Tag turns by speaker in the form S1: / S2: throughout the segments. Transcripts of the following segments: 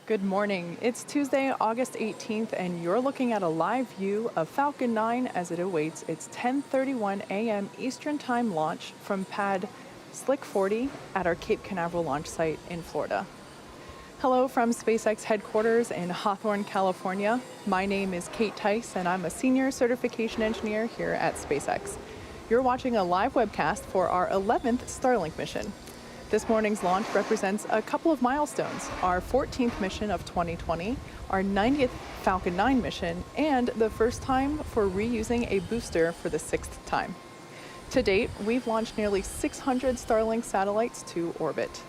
S1: Good morning. It's Tuesday, August 18th, and you're looking at a live view of Falcon 9 as it awaits its 10:31 a.m. Eastern Time launch from pad Slick 40 at our Cape Canaveral launch site in Florida. Hello from SpaceX headquarters in Hawthorne, California. My name is Kate Tice, and I'm a senior certification engineer here at SpaceX. You're watching a live webcast for our 11th Starlink mission. This morning's launch represents a couple of milestones: our 14th mission of 2020, our 90th Falcon 9 mission, and the first time for reusing a booster for the 6th time. To date, we've launched nearly 600 Starlink satellites to orbit.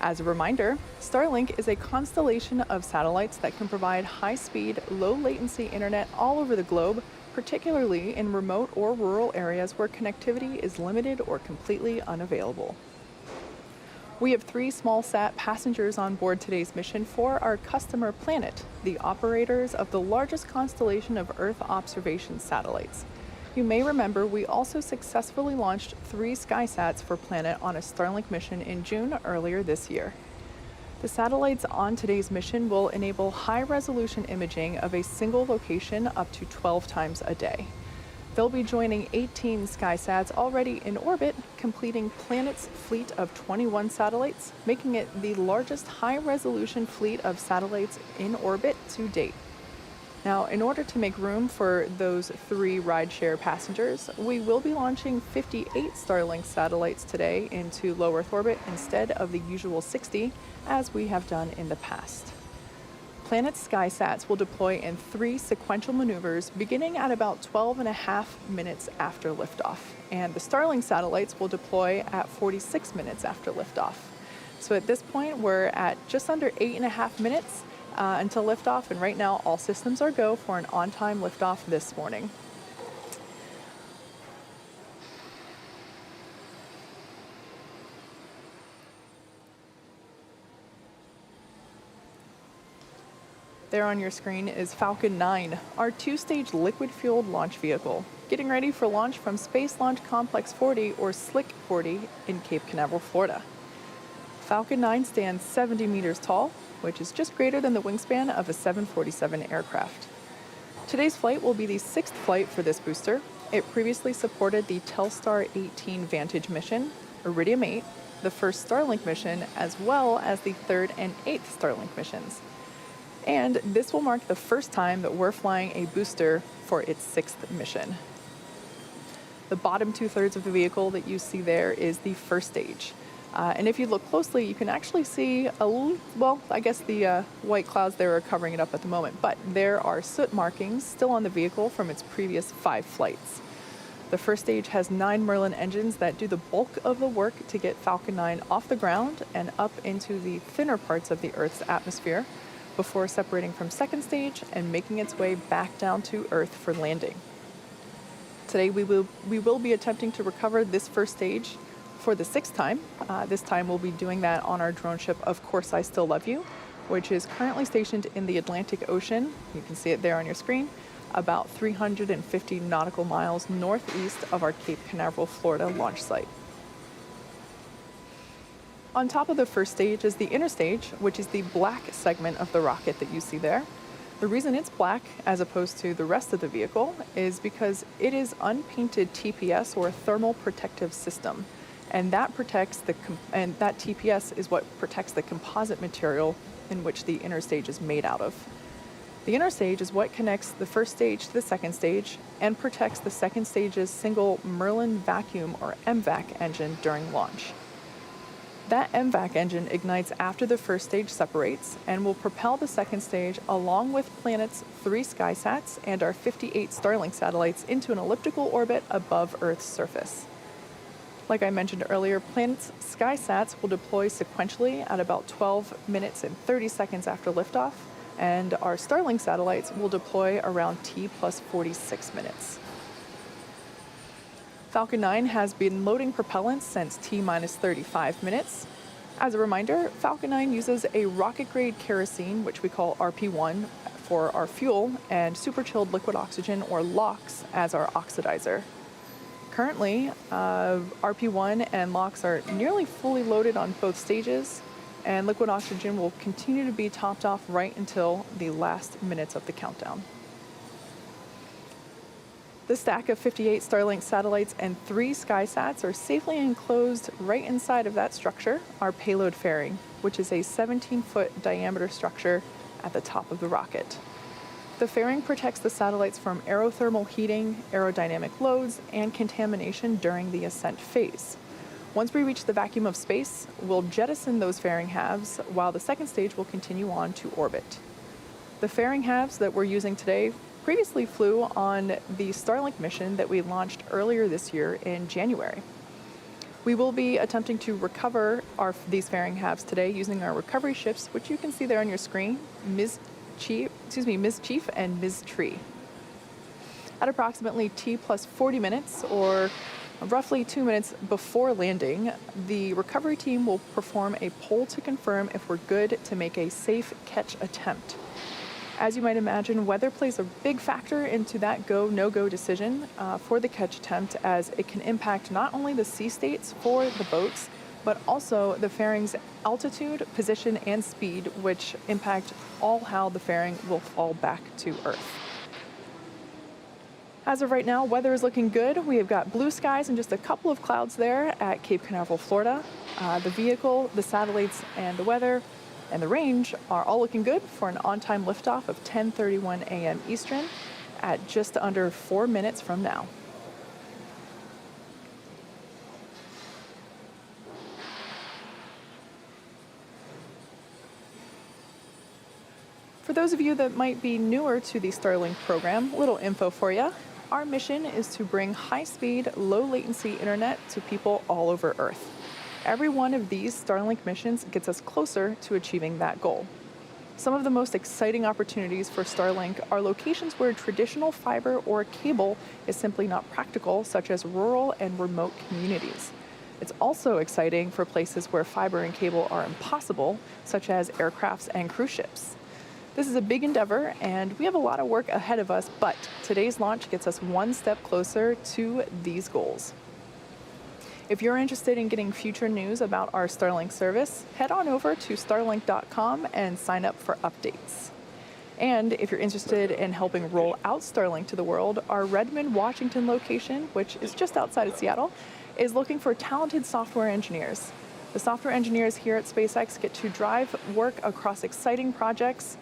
S1: As a reminder, Starlink is a constellation of satellites that can provide high-speed, low-latency internet all over the globe, particularly in remote or rural areas where connectivity is limited or completely unavailable. We have 3 small-sat passengers on board today's mission for our customer Planet, the operators of the largest constellation of Earth observation satellites. You may remember we also successfully launched 3 Skysats for Planet on a Starlink mission in June earlier this year. The satellites on today's mission will enable high-resolution imaging of a single location up to 12 times a day. They'll be joining 18 Skysats already in orbit, completing Planet's fleet of 21 satellites, making it the largest high-resolution fleet of satellites in orbit to date. Now, in order to make room for those 3 rideshare passengers, we will be launching 58 Starlink satellites today into low Earth orbit instead of the usual 60, as we have done in the past. Planet's Skysats will deploy in 3 sequential maneuvers beginning at about 12.5 minutes after liftoff, and the Starlink satellites will deploy at 46 minutes after liftoff. So at this point, we're at just under 8.5 minutes until liftoff, and right now all systems are go for an on-time liftoff this morning. There on your screen is Falcon 9, our 2-stage liquid-fueled launch vehicle, getting ready for launch from Space Launch Complex 40, or Slick 40, in Cape Canaveral, Florida. Falcon 9 stands 70 meters tall, which is just greater than the wingspan of a 747 aircraft. Today's flight will be the 6th flight for this booster. It previously supported the Telstar 18 Vantage mission, Iridium 8, the first Starlink mission, as well as the 3rd and 8th Starlink missions. And this will mark the first time that we're flying a booster for its 6th mission. The bottom 2/3 of the vehicle that you see there is the first stage. And if you look closely, you can actually see the white clouds there are covering it up at the moment, but there are soot markings still on the vehicle from its previous 5 flights. The first stage has 9 Merlin engines that do the bulk of the work to get Falcon 9 off the ground and up into the thinner parts of the Earth's atmosphere, before separating from second stage and making its way back down to Earth for landing. Today we will be attempting to recover this first stage for the 6th time. This time we'll be doing that on our drone ship, Of Course I Still Love You, which is currently stationed in the Atlantic Ocean. You can see it there on your screen, about 350 nautical miles northeast of our Cape Canaveral, Florida launch site. On top of the first stage is the inner stage, which is the black segment of the rocket that you see there. The reason it's black as opposed to the rest of the vehicle is because it is unpainted TPS, or thermal protective system, and that TPS is what protects the composite material in which the inner stage is made out of. The inner stage is what connects the first stage to the second stage and protects the second stage's single Merlin vacuum, or MVAC, engine during launch. That MVAC engine ignites after the first stage separates and will propel the second stage, along with Planet's 3 Skysats and our 58 Starlink satellites, into an elliptical orbit above Earth's surface. Like I mentioned earlier, Planet's Skysats will deploy sequentially at about 12 minutes and 30 seconds after liftoff, and our Starlink satellites will deploy around T plus 46 minutes. Falcon 9 has been loading propellants since T minus 35 minutes. As a reminder, Falcon 9 uses a rocket-grade kerosene, which we call RP1, for our fuel, and super-chilled liquid oxygen, or LOX, as our oxidizer. Currently, RP1 and LOX are nearly fully loaded on both stages, and liquid oxygen will continue to be topped off right until the last minutes of the countdown. The stack of 58 Starlink satellites and 3 Skysats are safely enclosed right inside of that structure, our payload fairing, which is a 17-foot diameter structure at the top of the rocket. The fairing protects the satellites from aerothermal heating, aerodynamic loads, and contamination during the ascent phase. Once we reach the vacuum of space, we'll jettison those fairing halves while the second stage will continue on to orbit. The fairing halves that we're using today previously flew on the Starlink mission that we launched earlier this year in January. We will be attempting to recover these fairing halves today using our recovery ships, which you can see there on your screen, Ms. Chief and Ms. Tree. At approximately T plus 40 minutes, or roughly 2 minutes before landing, the recovery team will perform a poll to confirm if we're good to make a safe catch attempt. As you might imagine, weather plays a big factor into that go, no-go decision for the catch attempt, as it can impact not only the sea states for the boats, but also the fairing's altitude, position, and speed, which impact all how the fairing will fall back to Earth. As of right now, weather is looking good. We have got blue skies and just a couple of clouds there at Cape Canaveral, Florida. The vehicle, the satellites, and the weather and the range are all looking good for an on-time liftoff of 10:31 a.m. Eastern at just under 4 minutes from now. For those of you that might be newer to the Starlink program, little info for you. Our mission is to bring high-speed, low-latency internet to people all over Earth. Every one of these Starlink missions gets us closer to achieving that goal. Some of the most exciting opportunities for Starlink are locations where traditional fiber or cable is simply not practical, such as rural and remote communities. It's also exciting for places where fiber and cable are impossible, such as aircrafts and cruise ships. This is a big endeavor, and we have a lot of work ahead of us, but today's launch gets us one step closer to these goals. If you're interested in getting future news about our Starlink service, head on over to starlink.com and sign up for updates. And if you're interested in helping roll out Starlink to the world, our Redmond, Washington location, which is just outside of Seattle, is looking for talented software engineers. The software engineers here at SpaceX get to drive work across exciting projects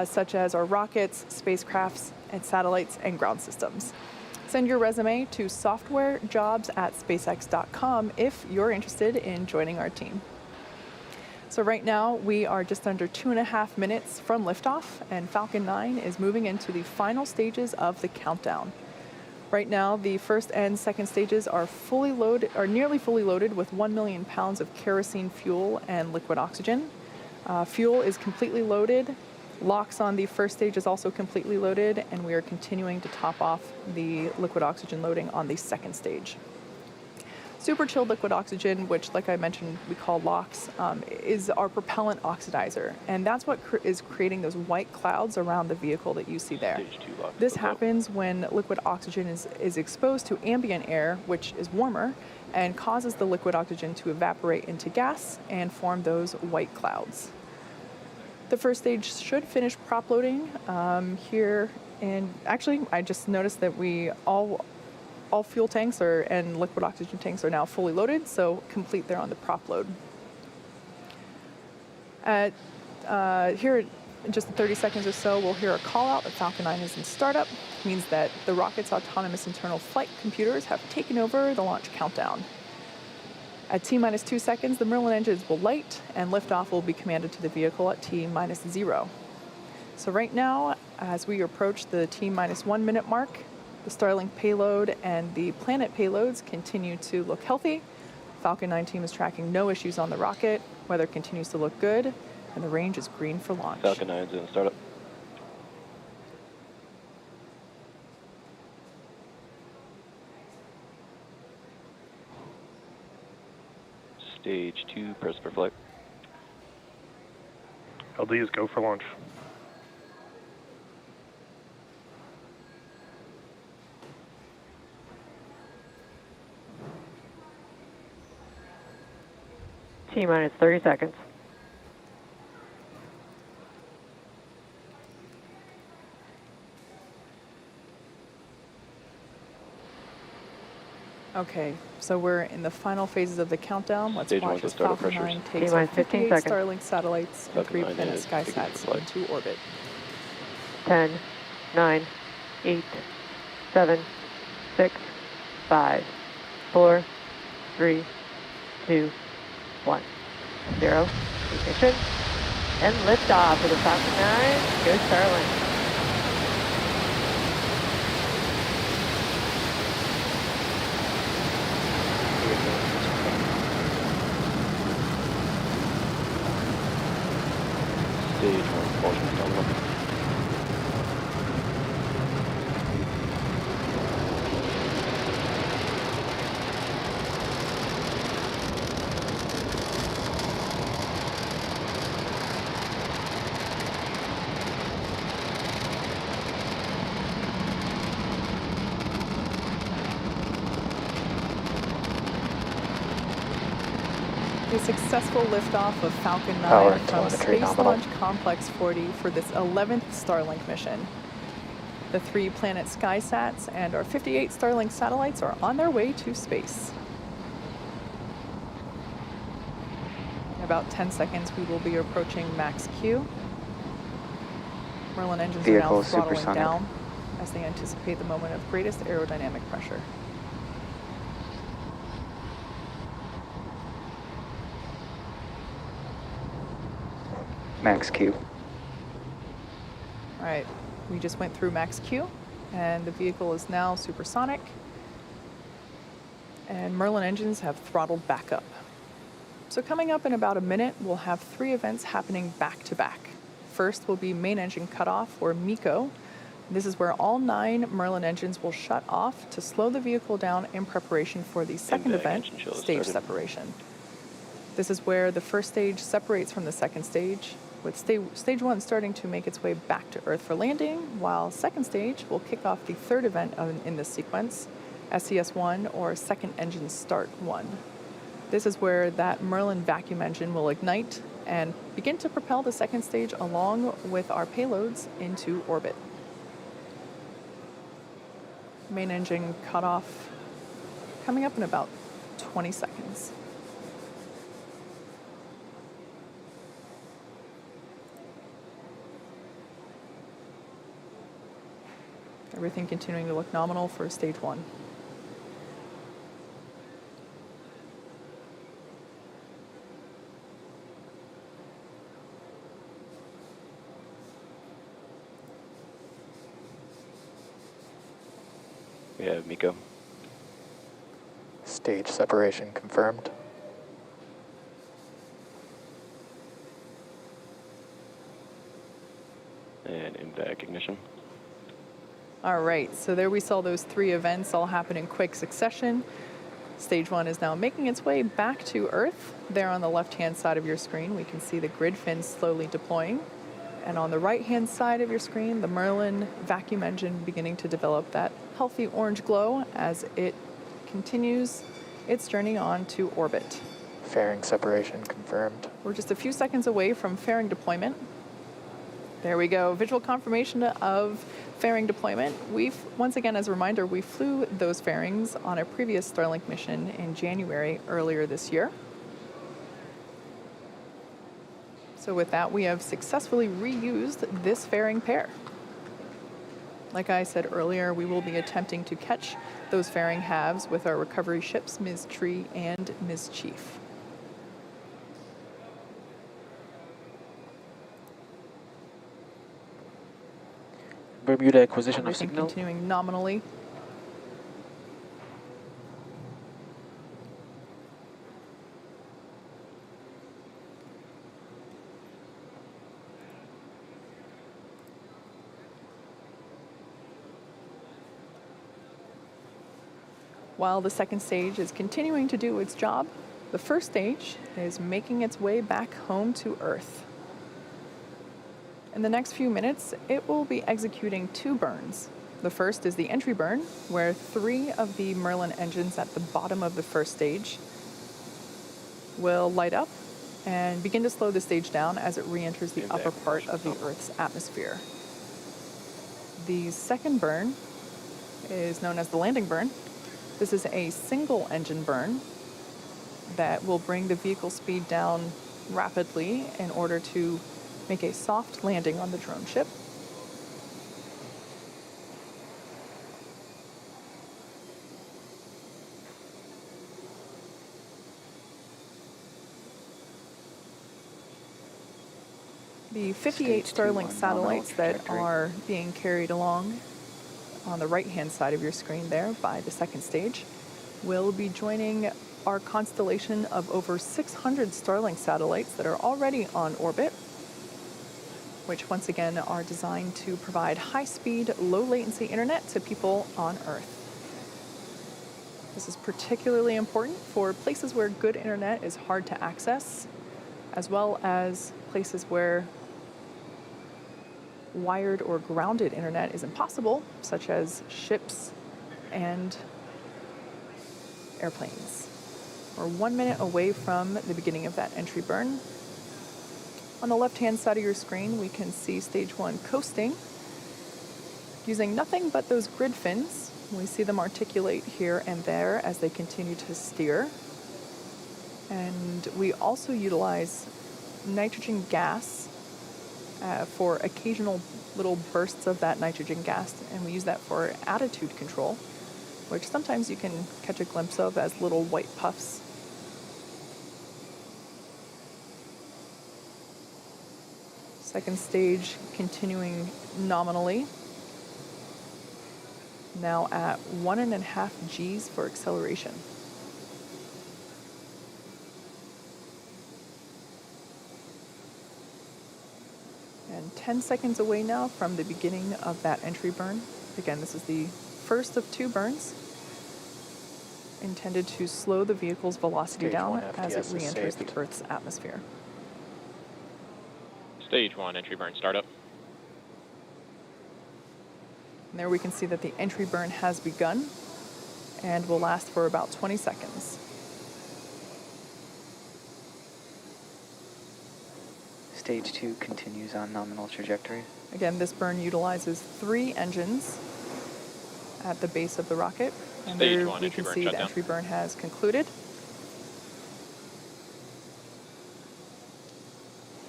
S1: such as our rockets, spacecrafts, and satellites and ground systems. Send your resume to softwarejobs@spacex.com if you're interested in joining our team. So right now, we are just under 2.5 minutes from liftoff, and Falcon 9 is moving into the final stages of the countdown. Right now, the first and second stages are nearly fully loaded with 1 million pounds of kerosene fuel and liquid oxygen. Fuel is completely loaded. LOX on the first stage is also completely loaded, and we are continuing to top off the liquid oxygen loading on the second stage. Super chilled liquid oxygen, which, like I mentioned, we call LOX, is our propellant oxidizer, and that's what is creating those white clouds around the vehicle that you see there. This happens when liquid oxygen is exposed to ambient air, which is warmer, and causes the liquid oxygen to evaporate into gas and form those white clouds. The first stage should finish prop loading here, and actually I just noticed that all fuel tanks and liquid oxygen tanks are now fully loaded, so complete there on the prop load. Here in just 30 seconds or so, we'll hear a call out that Falcon 9 is in startup. It means that the rocket's autonomous internal flight computers have taken over the launch countdown. At T minus 2 seconds, the Merlin engines will light, and liftoff will be commanded to the vehicle at T minus 0. So right now, as we approach the T minus 1 minute mark, the Starlink payload and the Planet payloads continue to look healthy. Falcon 9 team is tracking no issues on the rocket. Weather continues to look good, and the range is green for launch.
S2: Falcon 9 is in startup. Stage 2, press for flight.
S3: LD is go for launch.
S4: T minus 30 seconds.
S1: Okay, so we're in the final phases of the countdown. Let's
S2: Stage one
S1: watch
S2: to
S1: as
S2: startup
S1: Falcon
S2: pressures.
S1: 9 takes
S3: T-minus
S1: our
S3: 15
S1: 58
S3: seconds.
S1: Starlink satellites and
S2: Falcon
S1: 3
S2: 9
S1: planet
S2: is beginning for
S1: Skysats
S2: flight.
S1: into orbit.
S3: 10, 9, 8, 7, 6, 5, 4, 3, 2, 1, 0. Ignition and liftoff of the Falcon 9. Go Starlink.
S2: Stage one propulsion download.
S1: A successful liftoff of Falcon 9
S4: Power and
S1: from
S4: telemetry
S1: Space
S4: nominal.
S1: Launch Complex 40 for this 11th Starlink mission. The 3 planet Skysats and our 58 Starlink satellites are on their way to space. In about 10 seconds, we will be approaching max Q. Merlin engines are now
S4: Vehicle
S1: throttling
S4: supersonic.
S1: down as they anticipate the moment of greatest aerodynamic pressure.
S4: Max Q.
S1: All right, we just went through max Q, and the vehicle is now supersonic. And Merlin engines have throttled back up. So coming up in about a minute, we'll have 3 events happening back to back. First will be main engine cutoff, or MECO. This is where all 9 Merlin engines will shut off to slow the vehicle down in preparation for the second
S2: back
S1: event,
S2: engine chill
S1: stage
S2: started.
S1: separation. This is where the first stage separates from the second stage, with stage 1 starting to make its way back to Earth for landing, while second stage will kick off the third event in this sequence, SES-1, or second engine start 1. This is where that Merlin vacuum engine will ignite and begin to propel the second stage along with our payloads into orbit. Main engine cutoff coming up in about 20 seconds. Everything continuing to look nominal for stage 1.
S2: We have MECO.
S4: Stage separation confirmed.
S2: And in-back ignition.
S1: All right, so there we saw those 3 events all happen in quick succession. Stage 1 is now making its way back to Earth. There on the left-hand side of your screen, we can see the grid fins slowly deploying. And on the right-hand side of your screen, the Merlin vacuum engine beginning to develop that healthy orange glow as it continues its journey on to orbit.
S4: Fairing separation confirmed.
S1: We're just a few seconds away from fairing deployment. There we go, visual confirmation of fairing deployment. Once again, as a reminder, we flew those fairings on a previous Starlink mission in January earlier this year. So with that, we have successfully reused this fairing pair. Like I said earlier, we will be attempting to catch those fairing halves with our recovery ships, Ms. Tree and Ms. Chief.
S5: Bermuda acquisition of
S1: Everything
S5: signal.
S1: continuing nominally. While the second stage is continuing to do its job, the first stage is making its way back home to Earth. In the next few minutes, it will be executing 2 burns. The first is the entry burn, where 3 of the Merlin engines at the bottom of the first stage will light up and begin to slow the stage down as it re-enters the upper part of the Earth's atmosphere. The second burn is known as the landing burn, This is a single engine burn that will bring the vehicle speed down rapidly in order to make a soft landing on the drone ship. The 58
S6: Stage 2
S1: Starlink
S6: on
S1: satellites
S6: nominal
S1: that
S6: trajectory.
S1: are being carried along on the right-hand side of your screen there by the second stage will be joining our constellation of over 600 Starlink satellites that are already on orbit, which once again are designed to provide high-speed, low-latency internet to people on Earth. This is particularly important for places where good internet is hard to access, as well as places where wired or grounded internet is impossible, such as ships and airplanes. We're 1 minute away from the beginning of that entry burn. On the left-hand side of your screen, we can see stage 1 coasting using nothing but those grid fins. We see them articulate here and there as they continue to steer. And we also utilize nitrogen gas for occasional little bursts of that nitrogen gas, and we use that for attitude control, which sometimes you can catch a glimpse of as little white puffs. Second stage continuing nominally, now at 1.5 Gs for acceleration. And 10 seconds away now from the beginning of that entry burn. Again, this is the first of 2 burns intended to slow the vehicle's velocity
S4: Stage
S1: down
S4: 1
S1: as it
S4: FTS is
S1: re-enters
S4: saved.
S1: the Earth's atmosphere.
S2: Stage 1 entry burn startup.
S1: And there we can see that the entry burn has begun and will last for about 20 seconds.
S6: Stage 2 continues on nominal trajectory.
S1: Again, this burn utilizes 3 engines at the base of the rocket. And
S2: Stage
S1: there
S2: 1
S1: we
S2: entry
S1: can
S2: burn
S1: see the
S2: shutdown.
S1: entry burn has concluded.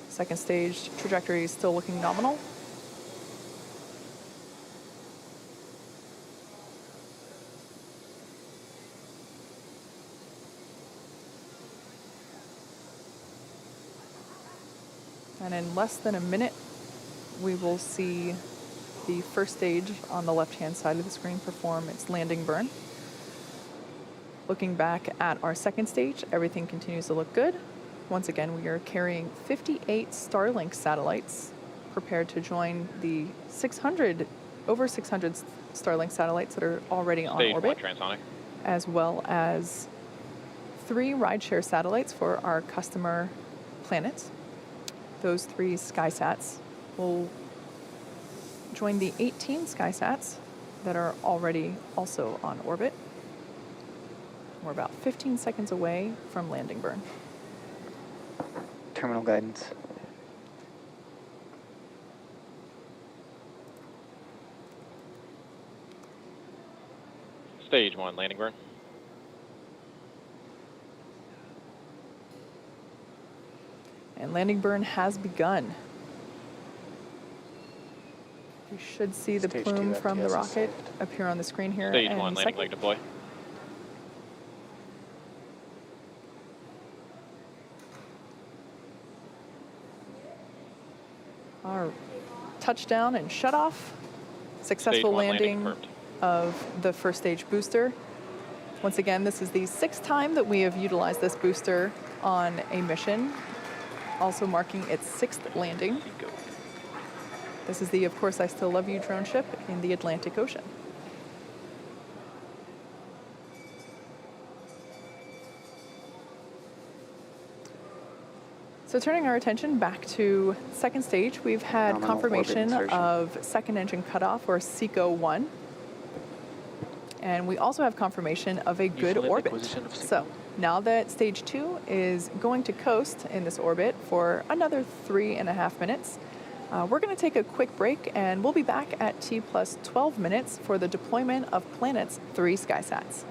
S1: Second stage trajectory is still looking nominal. And in less than a minute, we will see the first stage on the left-hand side of the screen perform its landing burn. Looking back at our second stage, everything continues to look good. Once again, we are carrying 58 Starlink satellites prepared to join the over 600 Starlink satellites that are already on
S2: Stage 1
S1: orbit,
S2: transonic.
S1: as well as 3 rideshare satellites for our customer planets. Those 3 Skysats will join the 18 Skysats that are already also on orbit. We're about 15 seconds away from landing burn.
S6: Terminal guidance.
S2: Stage 1 landing burn.
S1: And landing burn has begun. We should see the
S4: Stage
S1: plume
S4: 2
S1: from the
S4: FTS is
S1: rocket
S4: saved.
S1: appear on the screen here.
S2: Stage
S1: in
S2: 1
S1: a
S2: landing
S1: second.
S2: leg deploy.
S1: Our touchdown and shut off.
S2: Stage
S1: Successful
S2: 1 landing
S1: landing
S2: confirmed.
S1: of the first stage booster. Once again, this is the 6th time that we have utilized this booster on a mission, also marking its 6th landing.
S2: Go.
S1: This is the Of Course I Still Love You drone ship in the Atlantic Ocean. So turning our attention back to second stage, we've had
S6: Nominal
S1: confirmation
S6: orbit insertion.
S1: of second engine cutoff, or SECO-1. And we also have confirmation of a good
S5: Full
S1: orbit.
S5: acquisition of
S1: So now that stage 2 is going to coast in this orbit for another 3.5 minutes, we're going to take a quick break, and we'll be back at T plus 12 minutes for the deployment of Planet's 3 Skysats.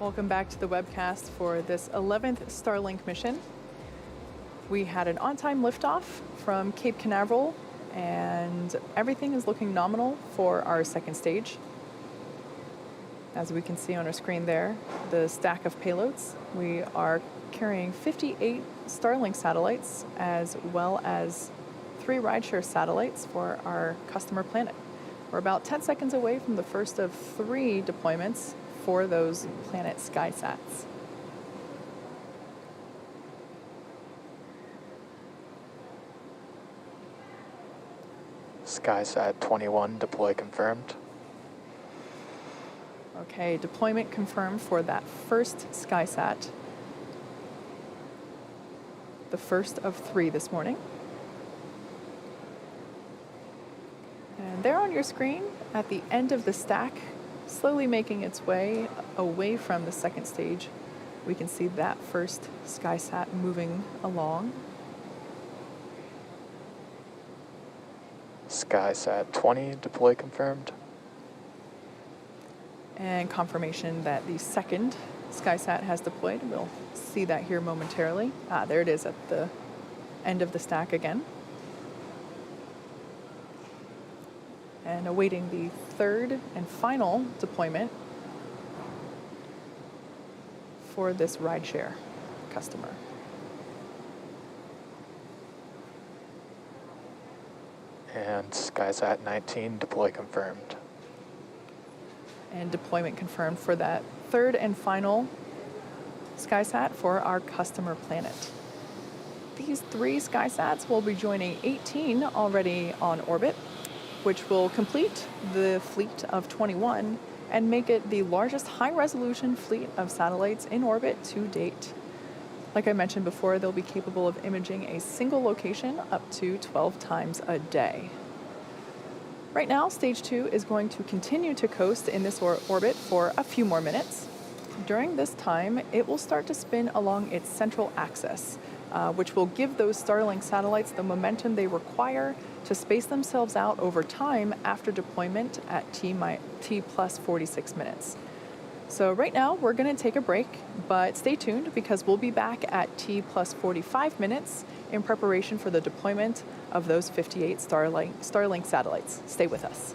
S1: Welcome back to the webcast for this 11th Starlink mission. We had an on-time liftoff from Cape Canaveral, and everything is looking nominal for our second stage. As we can see on our screen there, the stack of payloads. We are carrying 58 Starlink satellites as well as 3 rideshare satellites for our customer planet. We're about 10 seconds away from the first of 3 deployments for those planet Skysats.
S4: Skysat 21 deploy confirmed.
S1: Okay, deployment confirmed for that first Skysat. The first of 3 this morning. And there on your screen, at the end of the stack, slowly making its way away from the second stage, we can see that first Skysat moving along.
S4: Skysat 20 deploy confirmed.
S1: And confirmation that the second Skysat has deployed. We'll see that here momentarily. There it is at the end of the stack again. And awaiting the third and final deployment for this rideshare customer.
S4: And Skysat 19 deploy confirmed.
S1: And deployment confirmed for that third and final Skysat for our customer planet. These 3 Skysats will be joining 18 already on orbit, which will complete the fleet of 21 and make it the largest high-resolution fleet of satellites in orbit to date. Like I mentioned before, they'll be capable of imaging a single location up to 12 times a day. Right now, Stage 2 is going to continue to coast in this orbit for a few more minutes. During this time, it will start to spin along its central axis, which will give those Starlink satellites the momentum they require to space themselves out over time after deployment at T plus 46 minutes. So right now, we're going to take a break, but stay tuned because we'll be back at T plus 45 minutes in preparation for the deployment of those 58 Starlink satellites. Stay with us.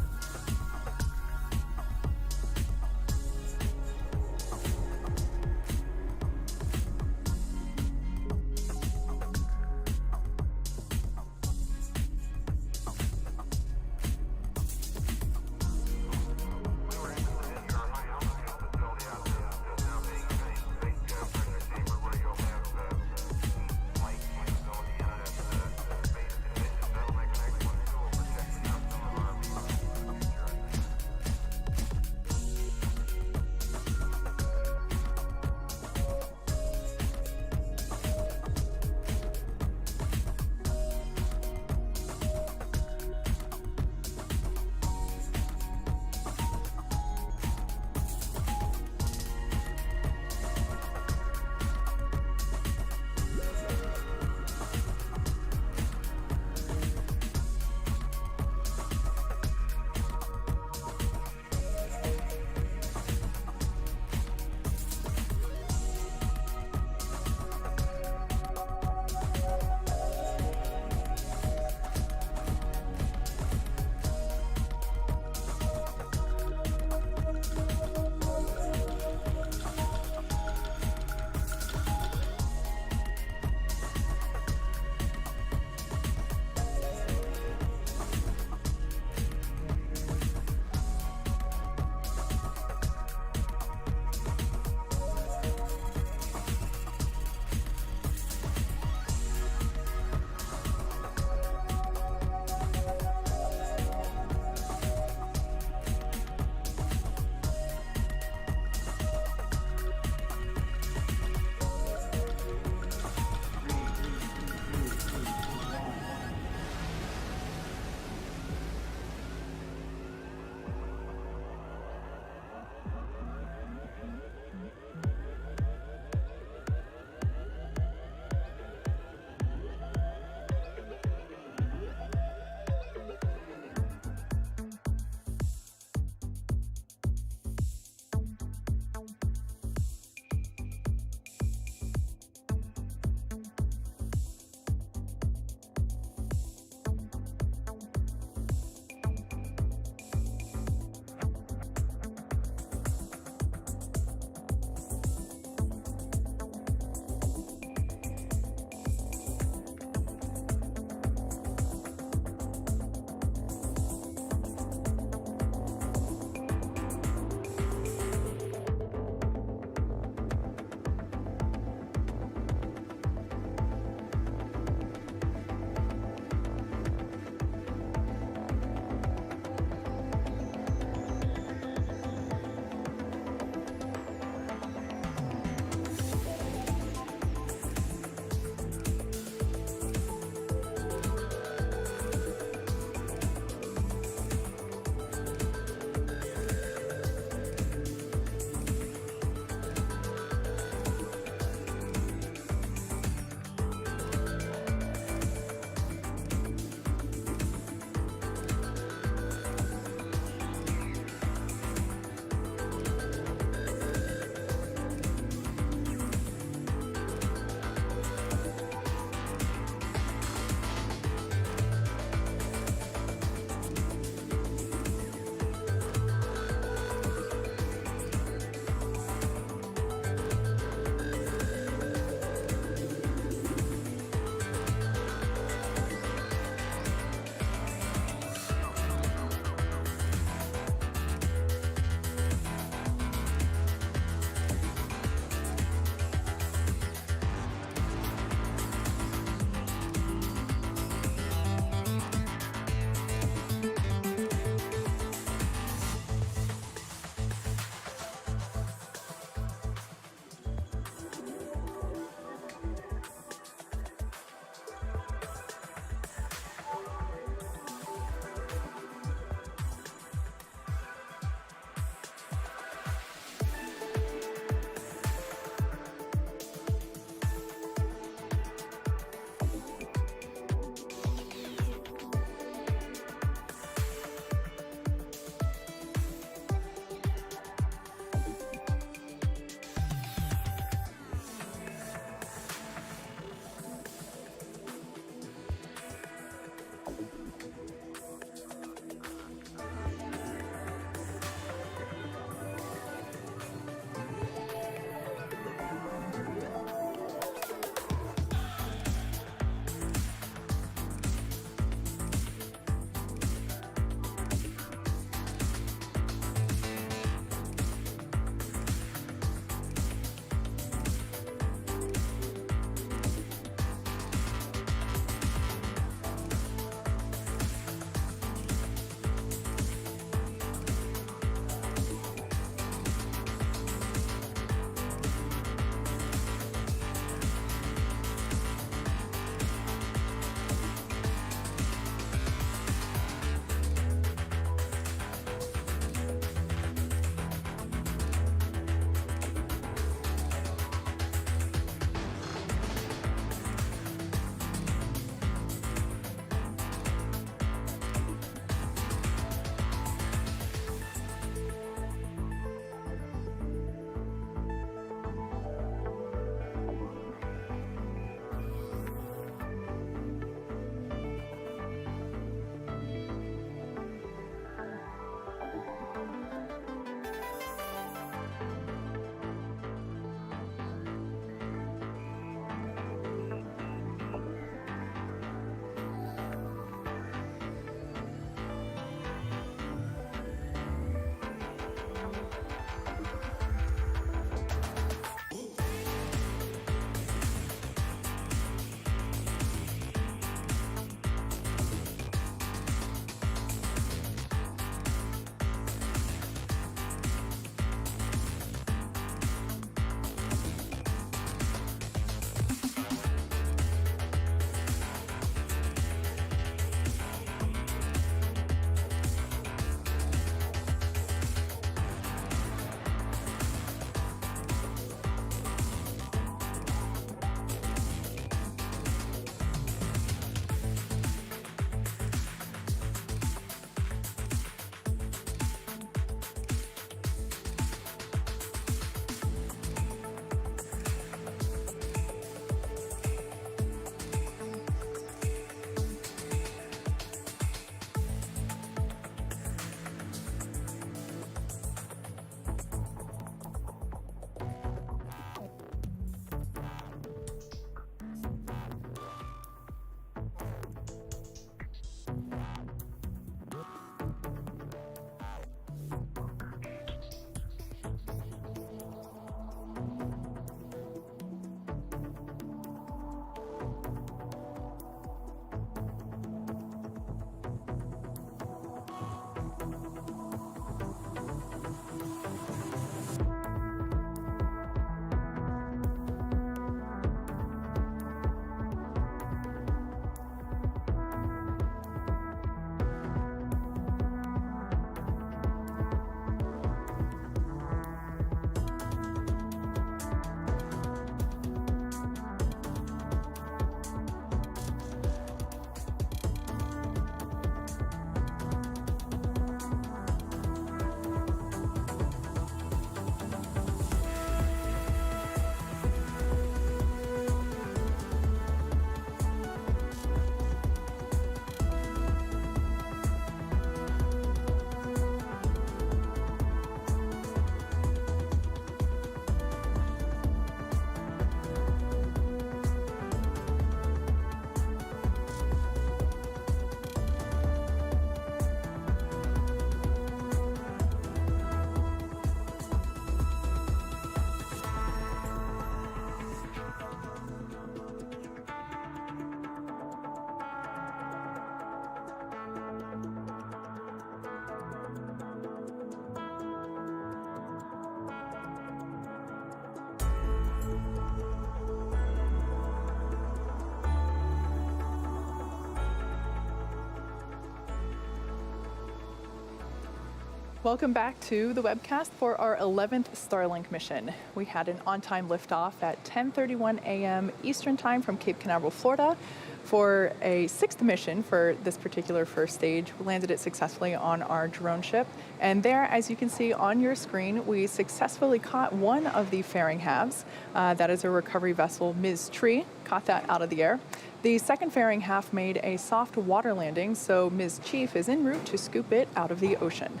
S1: Welcome back to the webcast for our 11th Starlink mission. We had an on-time liftoff at 10:31 a.m. Eastern Time from Cape Canaveral, Florida, for a 6th mission for this particular first stage. We landed it successfully on our drone ship, and there, as you can see on your screen, we successfully caught one of the fairing halves. That is a recovery vessel, Ms. Tree, caught that out of the air. The second fairing half made a soft water landing, so Ms. Chief is en route to scoop it out of the ocean.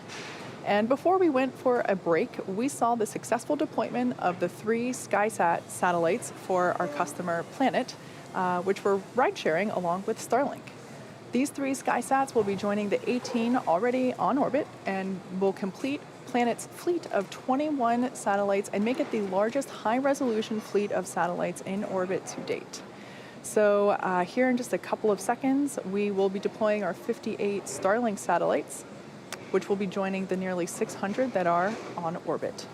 S1: And before we went for a break, we saw the successful deployment of the 3 Skysat satellites for our customer Planet, which were ride-sharing along with Starlink. These 3 Skysats will be joining the 18 already on orbit and will complete Planet's fleet of 21 satellites and make it the largest high-resolution fleet of satellites in orbit to date. So here in just a couple of seconds, we will be deploying our 58 Starlink satellites, which will be joining the nearly 600 that are on orbit.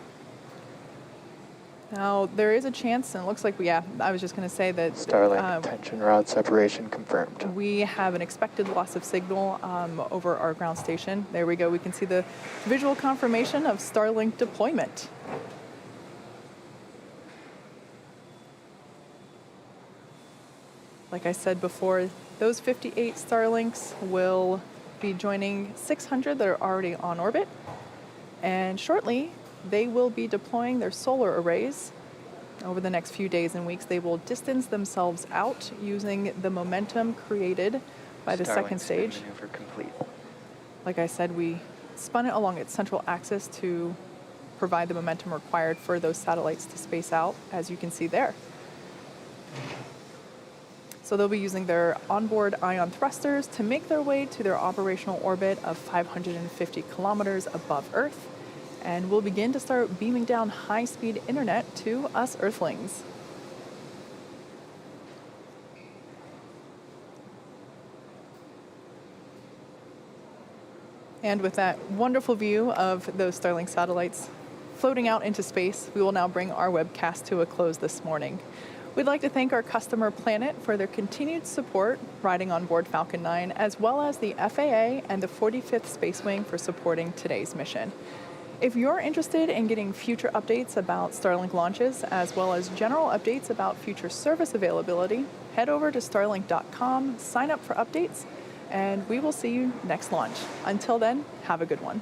S1: Now, there is a chance, and it looks like I was just going to say that
S4: Starlink tension rod separation confirmed.
S1: we have an expected loss of signal over our ground station. There we go. We can see the visual confirmation of Starlink deployment. Like I said before, those 58 Starlinks will be joining 600 that are already on orbit, and shortly they will be deploying their solar arrays. Over the next few days and weeks, they will distance themselves out using the momentum created by the second stage.
S6: Maneuver complete.
S1: Like I said, we spun it along its central axis to provide the momentum required for those satellites to space out, as you can see there. So they'll be using their onboard ion thrusters to make their way to their operational orbit of 550 kilometers above Earth, and we'll begin to start beaming down high-speed internet to us Earthlings. And with that wonderful view of those Starlink satellites floating out into space, we will now bring our webcast to a close this morning. We'd like to thank our customer Planet for their continued support riding on board Falcon 9, as well as the FAA and the 45th Space Wing for supporting today's mission. If you're interested in getting future updates about Starlink launches, as well as general updates about future service availability, head over to starlink.com, sign up for updates, and we will see you next launch. Until then, have a good one.